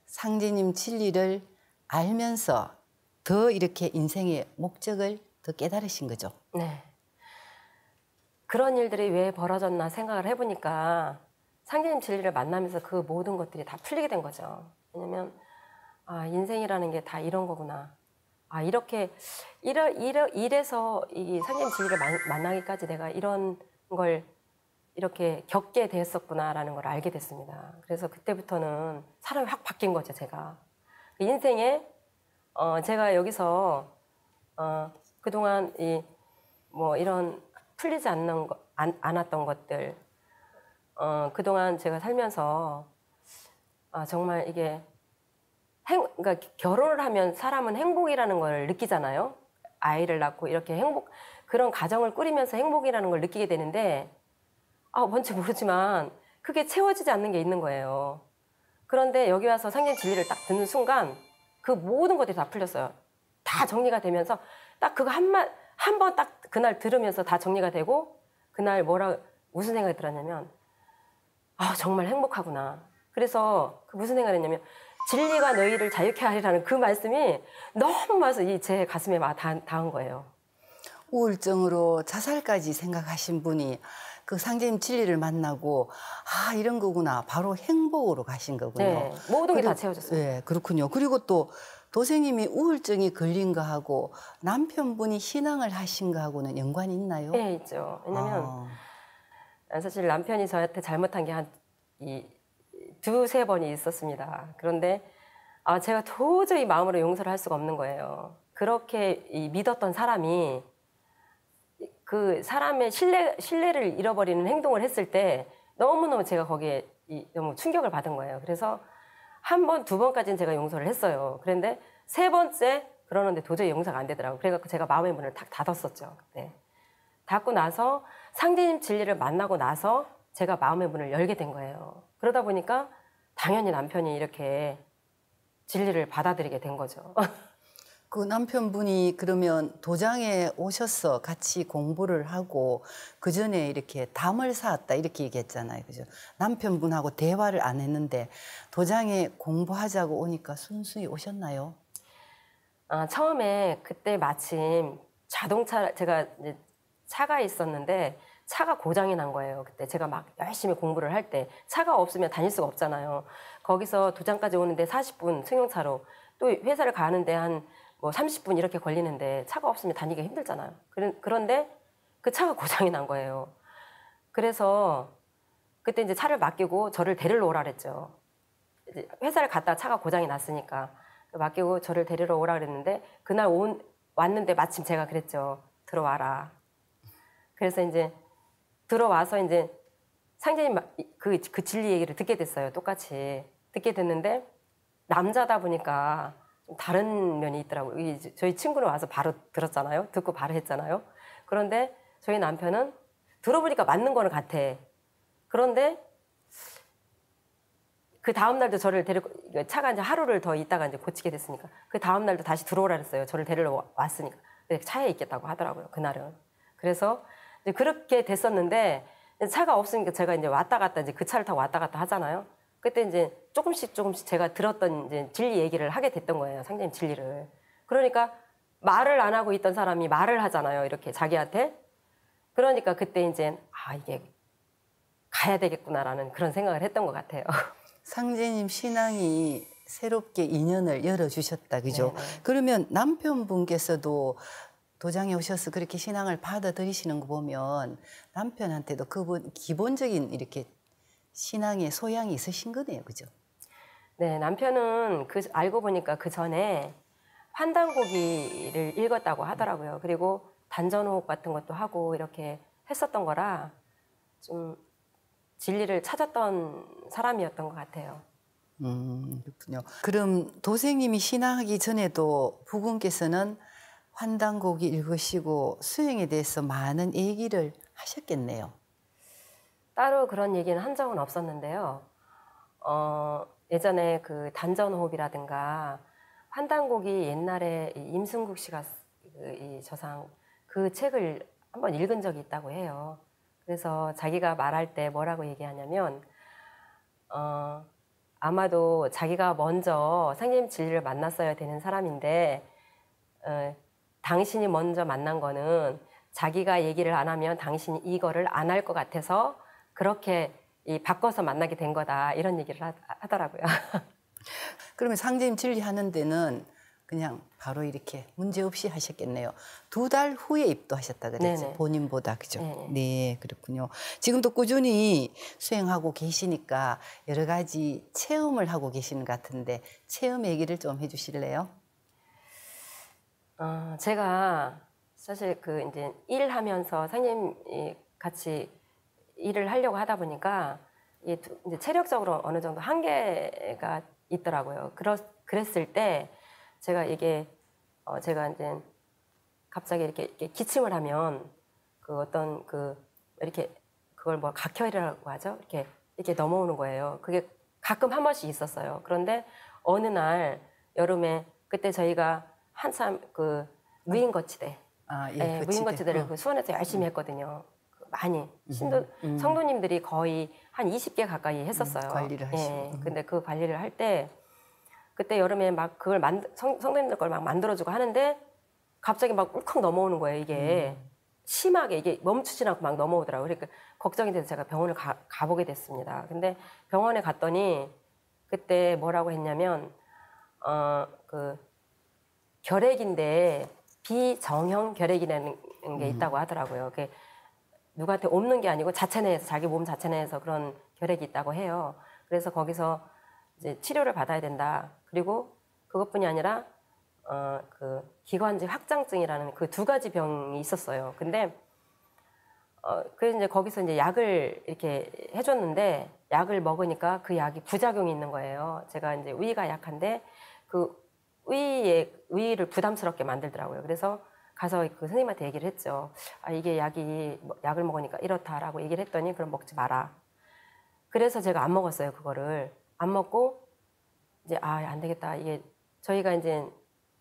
상제님 진리를 알면서 더 이렇게 인생의 목적을 더 깨달으신 거죠. 네. 그런 일들이 왜 벌어졌나 생각을 해보니까 상제님 진리를 만나면서 그 모든 것들이 다 풀리게 된 거죠. 왜냐면 인생이라는 게 다 이런 거구나. 이렇게 이래서 이 상제님 진리를 만나기까지 내가 이런 걸 이렇게 겪게 됐었구나라는 걸 알게 됐습니다. 그래서 그때부터는 사람이 확 바뀐 거죠, 제가. 인생에 제가 여기서 그동안 뭐 이런 풀리지 않았던 것들 그동안 제가 살면서 정말 이게 그러니까 결혼을 하면 사람은 행복이라는 걸 느끼잖아요. 아이를 낳고 이렇게 그런 가정을 꾸리면서 행복이라는 걸 느끼게 되는데 뭔지 모르지만 그게 채워지지 않는 게 있는 거예요. 그런데 여기 와서 상제님 진리를 딱 듣는 순간 그 모든 것들이 다 풀렸어요. 다 정리가 되면서 딱 그거 한 번 딱 그날 들으면서 다 정리가 되고 그날 무슨 생각이 들었냐면 아 정말 행복하구나. 그래서 그 무슨 생각을 했냐면 진리가 너희를 자유케 하리라는 그 말씀이 너무 와서 제 가슴에 막 닿은 거예요. 우울증으로 자살까지 생각하신 분이 그 상제님 진리를 만나고 아 이런 거구나 바로 행복으로 가신 거군요. 네, 모든 게 다 채워졌어요. 네, 그렇군요. 그리고 또 도생님이 우울증이 걸린 거하고 남편분이 신앙을 하신 거하고는 연관이 있나요? 네, 있죠. 왜냐면 사실 남편이 저한테 잘못한 게 한 두세 번이 있었습니다. 그런데 제가 도저히 마음으로 용서를 할 수가 없는 거예요. 그렇게 믿었던 사람이 그 사람의 신뢰를 잃어버리는 행동을 했을 때 너무너무 제가 거기에 너무 충격을 받은 거예요. 그래서 한 번, 두 번까지는 제가 용서를 했어요. 그런데 세 번째 그러는데 도저히 용서가 안 되더라고요. 그래서 제가 마음의 문을 탁 닫았었죠. 그때. 닫고 나서 상제님 진리를 만나고 나서 제가 마음의 문을 열게 된 거예요. 그러다 보니까 당연히 남편이 이렇게 진리를 받아들이게 된 거죠. 그 남편분이 그러면 도장에 오셔서 같이 공부를 하고 그 전에 이렇게 담을 쌓았다 이렇게 얘기했잖아요. 그죠? 남편분하고 대화를 안 했는데 도장에 공부하자고 오니까 순순히 오셨나요? 처음에 그때 마침 제가 이제 차가 있었는데 차가 고장이 난 거예요. 그때 제가 막 열심히 공부를 할 때 차가 없으면 다닐 수가 없잖아요. 거기서 도장까지 오는데 40분 승용차로 또 회사를 가는데 한 뭐 30분 이렇게 걸리는데 차가 없으면 다니기가 힘들잖아요. 그런데 그 차가 고장이 난 거예요. 그래서 그때 이제 차를 맡기고 저를 데리러 오라 그랬죠. 이제 회사를 갔다가 차가 고장이 났으니까 맡기고 저를 데리러 오라 그랬는데 그날 왔는데 마침 제가 그랬죠. 들어와라. 그래서 이제 들어와서 이제 상제님 그 진리 얘기를 듣게 됐어요. 똑같이 듣게 됐는데 남자다 보니까 좀 다른 면이 있더라고요. 저희 친구는 와서 바로 들었잖아요. 듣고 바로 했잖아요. 그런데 저희 남편은 들어보니까 맞는 거는 같아. 그런데 그 다음 날도 저를 데리고 차가 이제 하루를 더 있다가 이제 고치게 됐으니까 그 다음 날도 다시 들어오라 그랬어요. 저를 데리러 왔으니까. 근데 차에 있겠다고 하더라고요. 그날은. 그래서 이제 그렇게 됐었는데 차가 없으니까 제가 이제 왔다 갔다 이제 그 차를 타고 왔다 갔다 하잖아요. 그때 이제 조금씩 제가 들었던 이제 진리 얘기를 하게 됐던 거예요. 상제님 진리를. 그러니까 말을 안 하고 있던 사람이 말을 하잖아요. 이렇게 자기한테. 그러니까 그때 이제 이게 가야 되겠구나라는 그런 생각을 했던 것 같아요. 상제님 신앙이 새롭게 인연을 열어주셨다. 그죠? 네네. 그러면 남편분께서도 도장에 오셔서 그렇게 신앙을 받아들이시는 거 보면 남편한테도 그분 기본적인 이렇게 신앙의 소양이 있으신 거네요. 그죠? 네, 남편은 알고 보니까 그 전에 환단고기를 읽었다고 하더라고요. 그리고 단전호흡 같은 것도 하고 이렇게 했었던 거라 좀 진리를 찾았던 사람이었던 것 같아요. 그렇군요. 그럼 도생님이 신앙하기 전에도 부군께서는 환단고기 읽으시고 수행에 대해서 많은 얘기를 하셨겠네요. 따로 그런 얘기는 한 적은 없었는데요. 예전에 그 단전호흡이라든가 환단고기 옛날에 임승국 씨가 이 저상 그 책을 한번 읽은 적이 있다고 해요. 그래서 자기가 말할 때 뭐라고 얘기하냐면 아마도 자기가 먼저 상님 진리를 만났어야 되는 사람인데 당신이 먼저 만난 거는 자기가 얘기를 안 하면 당신이 이거를 안 할 것 같아서 그렇게 바꿔서 만나게 된 거다 이런 얘기를 하더라고요. 그러면 상제님 진리하는 데는 그냥 바로 이렇게 문제없이 하셨겠네요. 2달 후에 입도하셨다 그랬죠. 네네. 본인보다 그죠? 네네. 네, 그렇군요. 지금도 꾸준히 수행하고 계시니까 여러 가지 체험을 하고 계시는 것 같은데 체험 얘기를 좀 해주실래요? 제가 사실 이제 일하면서 상님 같이 일을 하려고 하다 보니까 이제 체력적으로 어느 정도 한계가 있더라고요. 그랬을 때 제가 제가 이제 갑자기 이렇게 기침을 하면 이렇게 그걸 뭐 각혈이라고 하죠. 이렇게 넘어오는 거예요. 그게 가끔 한 번씩 있었어요. 그런데 어느 날 여름에 그때 저희가 한참 그 무인거치대, 아, 예, 거치대. 무인거치대를 그 수원에서 열심히 했거든요. 많이 성도님들이 거의 한 20개 가까이 했었어요. 관리를 하시고. 예, 근데 그 관리를 할 때 그때 여름에 막 그걸 성도님들 걸 막 만들어주고 하는데 갑자기 막 울컥 넘어오는 거예요. 이게 심하게 이게 멈추지 않고 막 넘어오더라고요. 그러니까 걱정이 돼서 제가 병원을 가보게 됐습니다. 근데 병원에 갔더니 그때 뭐라고 했냐면 그 결핵인데 비정형 결핵이라는 게 있다고 하더라고요. 그게 누구한테 옮는 게 아니고 자체 내에서 자기 몸 자체 내에서 그런 결핵이 있다고 해요. 그래서 거기서 이제 치료를 받아야 된다. 그리고 그것뿐이 아니라 그 기관지 확장증이라는 그 두 가지 병이 있었어요. 근데 그래서 이제 거기서 이제 약을 이렇게 해줬는데 약을 먹으니까 그 약이 부작용이 있는 거예요. 제가 이제 위가 약한데 그 위를 부담스럽게 만들더라고요. 그래서 가서 그 선생님한테 얘기를 했죠. 아, 이게 약을 먹으니까 이렇다라고 얘기를 했더니 그럼 먹지 마라. 그래서 제가 안 먹었어요. 그거를 안 먹고 이제 안 되겠다. 이게 저희가 이제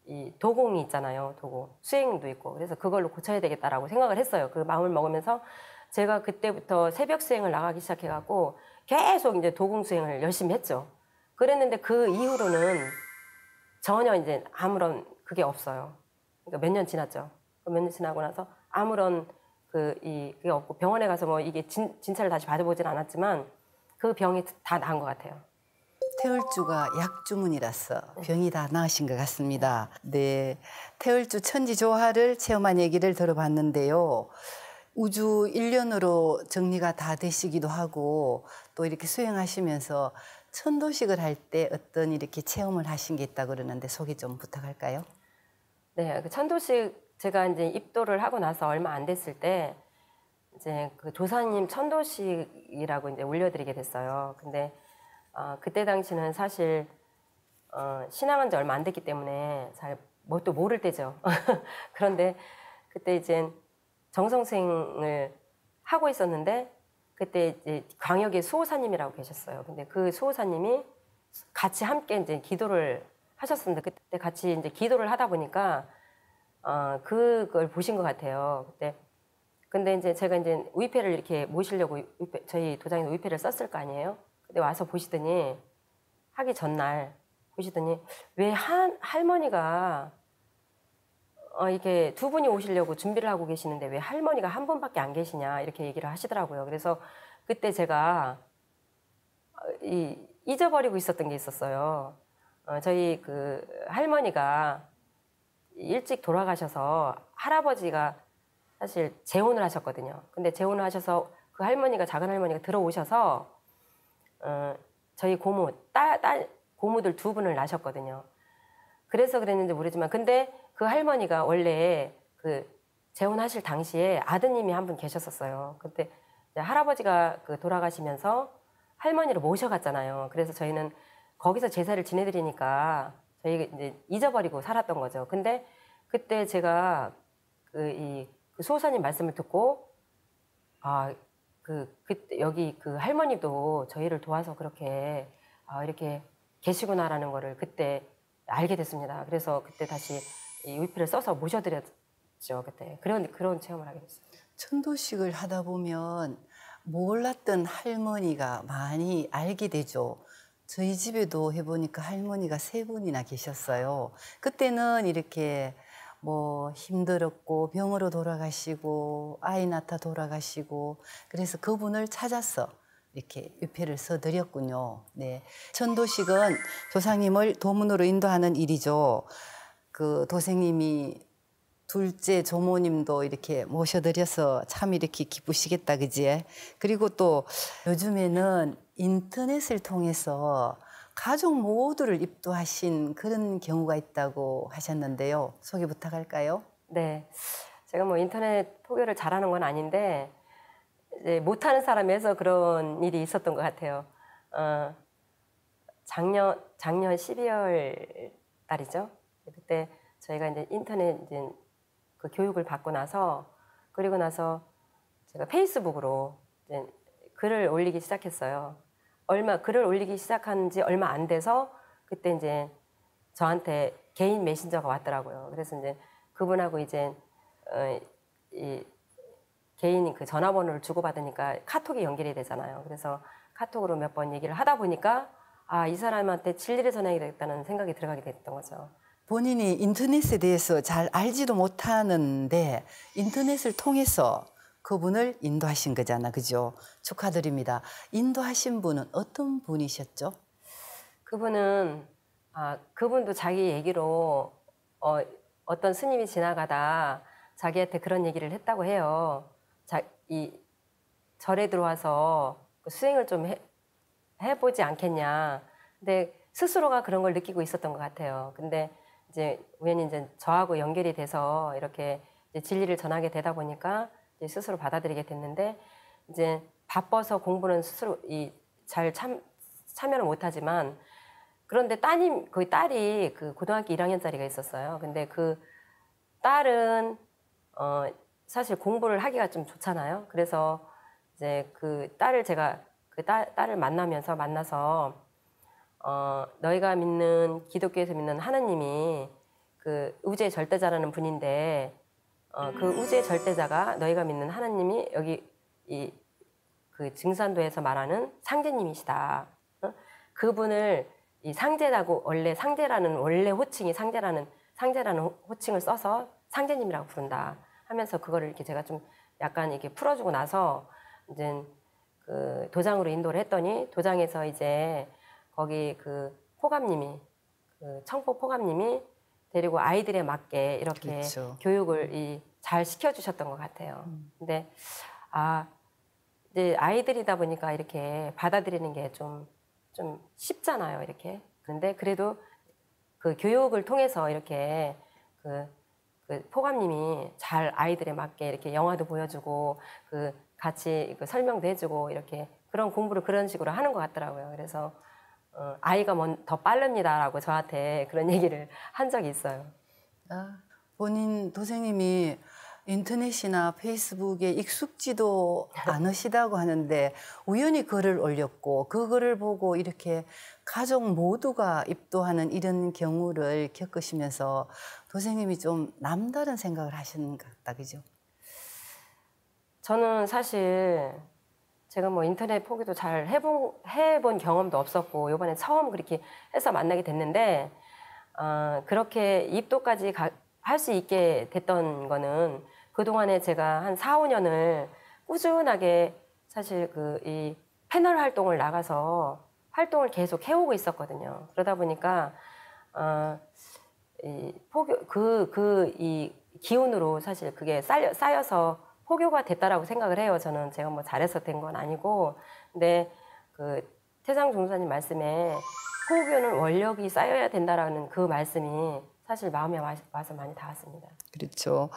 이 도공이 있잖아요. 도공 수행도 있고 그래서 그걸로 고쳐야 되겠다라고 생각을 했어요. 그 마음을 먹으면서 제가 그때부터 새벽 수행을 나가기 시작해갖고 계속 이제 도공 수행을 열심히 했죠. 그랬는데 그 이후로는 전혀 이제 아무런 그게 없어요. 그러니까 몇 년 지났죠. 몇 년 지나고 나서 아무런 그게 없고 병원에 가서 뭐 이게 진찰을 다시 받아보진 않았지만 그 병이 다 나은 것 같아요. 태을주가 약주문이라서 병이 다 나으신 것 같습니다. 네, 태을주 천지조화를 체험한 얘기를 들어봤는데요. 우주 1년으로 정리가 다 되시기도 하고 또 이렇게 수행하시면서 천도식을 할 때 어떤 이렇게 체험을 하신 게 있다고 그러는데 소개 좀 부탁할까요? 네, 그 천도식 제가 이제 입도를 하고 나서 얼마 안 됐을 때 이제 그 조사님 천도식이라고 이제 올려드리게 됐어요. 근데 그때 당시는 사실 신앙한 지 얼마 안 됐기 때문에 잘 뭣도 모를 때죠. 그런데 그때 이제 정성수행을 하고 있었는데 그때 이제 광역에 수호사님이라고 계셨어요. 근데 그 수호사님이 같이 함께 이제 기도를 하셨습니다. 그때 같이 이제 기도를 하다 보니까 그걸 보신 것 같아요. 그때 근데 이제 제가 이제 우이패를 이렇게 모시려고 저희 도장에서 우이패를 썼을 거 아니에요. 근데 와서 보시더니 하기 전날 보시더니 왜 할머니가 이렇게 두 분이 오시려고 준비를 하고 계시는데 왜 할머니가 한 분밖에 안 계시냐 이렇게 얘기를 하시더라고요. 그래서 그때 제가 잊어버리고 있었던 게 있었어요. 저희 그 할머니가 일찍 돌아가셔서 할아버지가 사실 재혼을 하셨거든요. 근데 재혼을 하셔서 그 할머니가 작은 할머니가 들어오셔서 저희 고모 고모들 두 분을 낳으셨거든요. 그래서 그랬는지 모르지만 근데 그 할머니가 원래 그 재혼하실 당시에 아드님이 한 분 계셨었어요. 그때 할아버지가 그 돌아가시면서 할머니를 모셔갔잖아요. 그래서 저희는 거기서 제사를 지내드리니까 저희가 이제 잊어버리고 살았던 거죠. 근데 그때 제가 그 수호사님 말씀을 듣고 그때 여기 그 할머니도 저희를 도와서 그렇게 이렇게 계시구나라는 거를 그때 알게 됐습니다. 그래서 그때 다시 이 위피를 써서 모셔드렸죠. 그때 그런 체험을 하게 됐어요. 천도식을 하다 보면 몰랐던 할머니가 많이 알게 되죠. 저희 집에도 해보니까 할머니가 3분이나 계셨어요. 그때는 이렇게 뭐 힘들었고 병으로 돌아가시고 아이 낳다 돌아가시고 그래서 그분을 찾아서 이렇게 위패를 써드렸군요. 네, 천도식은 조상님을 도문으로 인도하는 일이죠. 그 도생님이 둘째 조모님도 이렇게 모셔드려서 참 이렇게 기쁘시겠다, 그지? 그리고 또 요즘에는 인터넷을 통해서 가족 모두를 입도하신 그런 경우가 있다고 하셨는데요. 소개 부탁할까요? 네, 제가 뭐 인터넷 포교를 잘하는 건 아닌데 이제 못하는 사람에서 그런 일이 있었던 것 같아요. 작년 12월 달이죠. 그때 저희가 이제 인터넷 이제 그 교육을 받고 나서 그리고 나서 제가 페이스북으로 이제 글을 올리기 시작했어요. 글을 올리기 시작한 지 얼마 안 돼서 그때 이제 저한테 개인 메신저가 왔더라고요. 그래서 이제 그분하고 이제 이 개인 그 전화번호를 주고받으니까 카톡이 연결이 되잖아요. 그래서 카톡으로 몇 번 얘기를 하다 보니까 아, 이 사람한테 진리를 전해야겠다는 생각이 들어가게 됐던 거죠. 본인이 인터넷에 대해서 잘 알지도 못하는데 인터넷을 통해서 그분을 인도하신 거잖아, 그죠? 축하드립니다. 인도하신 분은 어떤 분이셨죠? 그분도 자기 얘기로 어떤 스님이 지나가다 자기한테 그런 얘기를 했다고 해요. 이 절에 들어와서 그 수행을 좀 해보지 않겠냐. 근데 스스로가 그런 걸 느끼고 있었던 것 같아요. 근데 이제 우연히 이제 저하고 연결이 돼서 이렇게 이제 진리를 전하게 되다 보니까 이제 스스로 받아들이게 됐는데 이제 바빠서 공부는 스스로 잘 참여를 못하지만 그런데 그 딸이 그 고등학교 1학년짜리가 있었어요. 근데 그 딸은 사실 공부를 하기가 좀 좋잖아요. 그래서 이제 그 딸을 제가 그 딸을 만나서 너희가 믿는 기독교에서 믿는 하나님이 그 우주의 절대자라는 분인데 그 우주의 절대자가 너희가 믿는 하나님이 여기 그 증산도에서 말하는 상제님이시다. 그분을 이 상제라고 원래 호칭이 상제라는 호칭을 써서 상제님이라고 부른다 하면서 그거를 이렇게 제가 좀 약간 이렇게 풀어주고 나서 이제 그 도장으로 인도를 했더니 도장에서 이제 거기 그 포감님이 그 청포 포감님이 데리고 아이들에 맞게 이렇게 그렇죠. 교육을 잘 시켜주셨던 것 같아요. 근데 이제 아이들이다 보니까 이렇게 받아들이는 게 좀 쉽잖아요, 이렇게. 그런데 그래도 그 교육을 통해서 이렇게 그 포감님이 잘 아이들에 맞게 이렇게 영화도 보여주고 그 같이 그 설명도 해주고 이렇게 그런 공부를 그런 식으로 하는 것 같더라고요. 그래서 아이가 더 빠릅니다라고 저한테 그런 얘기를 한 적이 있어요. 본인 도생님이 인터넷이나 페이스북에 익숙지도 않으시다고 하는데 우연히 글을 올렸고 그 글을 보고 이렇게 가족 모두가 입도하는 이런 경우를 겪으시면서 도생님이 좀 남다른 생각을 하시는 것 같다, 그죠? 저는 사실 제가 뭐 인터넷 포기도 잘 해본 경험도 없었고 이번에 처음 그렇게 해서 만나게 됐는데 그렇게 입도까지 할 수 있게 됐던 거는 그동안에 제가 한 4, 5년을 꾸준하게 사실 이 패널 활동을 나가서 활동을 계속 해오고 있었거든요. 그러다 보니까 이 기운으로 사실 그게 쌓여서 포교가 됐다라고 생각을 해요. 저는 제가 뭐 잘해서 된 건 아니고, 근데 그 태상 종사님 말씀에 포교는 원력이 쌓여야 된다라는 그 말씀이 사실 마음에 와서 많이 닿았습니다. 그렇죠.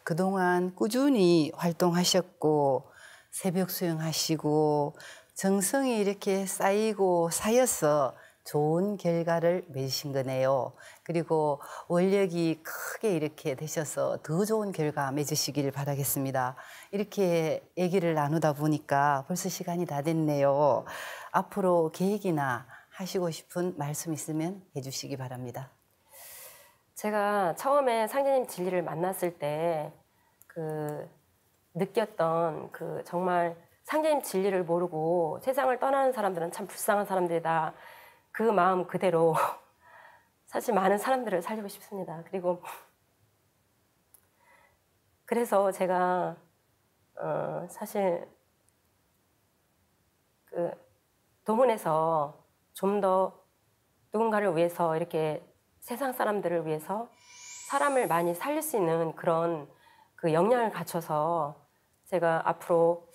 그동안 꾸준히 활동하셨고 새벽 수영하시고 정성이 이렇게 쌓여서 좋은 결과를 맺으신 거네요. 그리고 원력이 크게 이렇게 되셔서 더 좋은 결과 맺으시길 바라겠습니다. 이렇게 얘기를 나누다 보니까 벌써 시간이 다 됐네요. 앞으로 계획이나 하시고 싶은 말씀 있으면 해주시기 바랍니다. 제가 처음에 상제님 진리를 만났을 때 느꼈던 정말 상제님 진리를 모르고 세상을 떠나는 사람들은 참 불쌍한 사람들이다. 그 마음 그대로 사실 많은 사람들을 살리고 싶습니다. 그리고 그래서 제가 사실 도문에서 좀 더 누군가를 위해서 이렇게 세상 사람들을 위해서 사람을 많이 살릴 수 있는 그런 역량을 갖춰서 제가 앞으로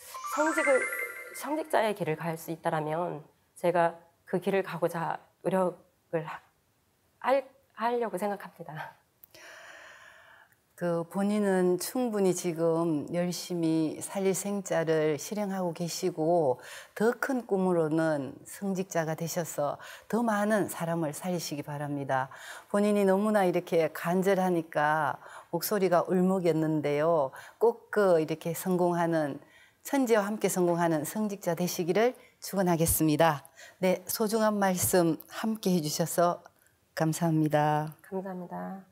성직자의 길을 갈 수 있다라면 제가 그 길을 가고자 노력을 하려고 생각합니다. 본인은 충분히 지금 열심히 살릴 생자를 실행하고 계시고 더 큰 꿈으로는 성직자가 되셔서 더 많은 사람을 살리시기 바랍니다. 본인이 너무나 이렇게 간절하니까 목소리가 울먹였는데요. 꼭 이렇게 성공하는 천지와 함께 성공하는 성직자 되시기를 축원하겠습니다. 네, 소중한 말씀 함께 해주셔서 감사합니다. 감사합니다.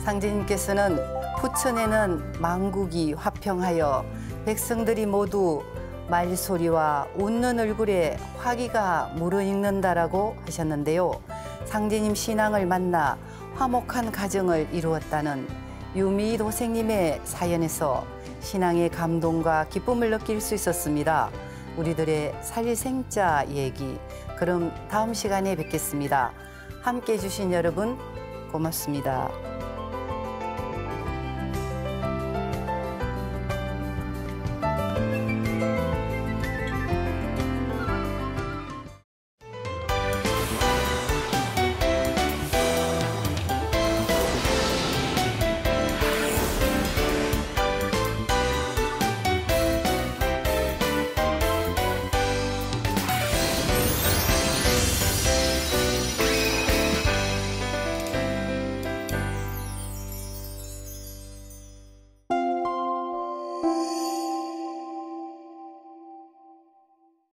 상제님께서는 부천에는 망국이 화평하여 백성들이 모두 말소리와 웃는 얼굴에 화기가 무르익는다라고 하셨는데요. 상제님 신앙을 만나 화목한 가정을 이루었다는 유미 도생님의 사연에서 신앙의 감동과 기쁨을 느낄 수 있었습니다. 우리들의 살생자 얘기, 그럼 다음 시간에 뵙겠습니다. 함께해 주신 여러분 고맙습니다.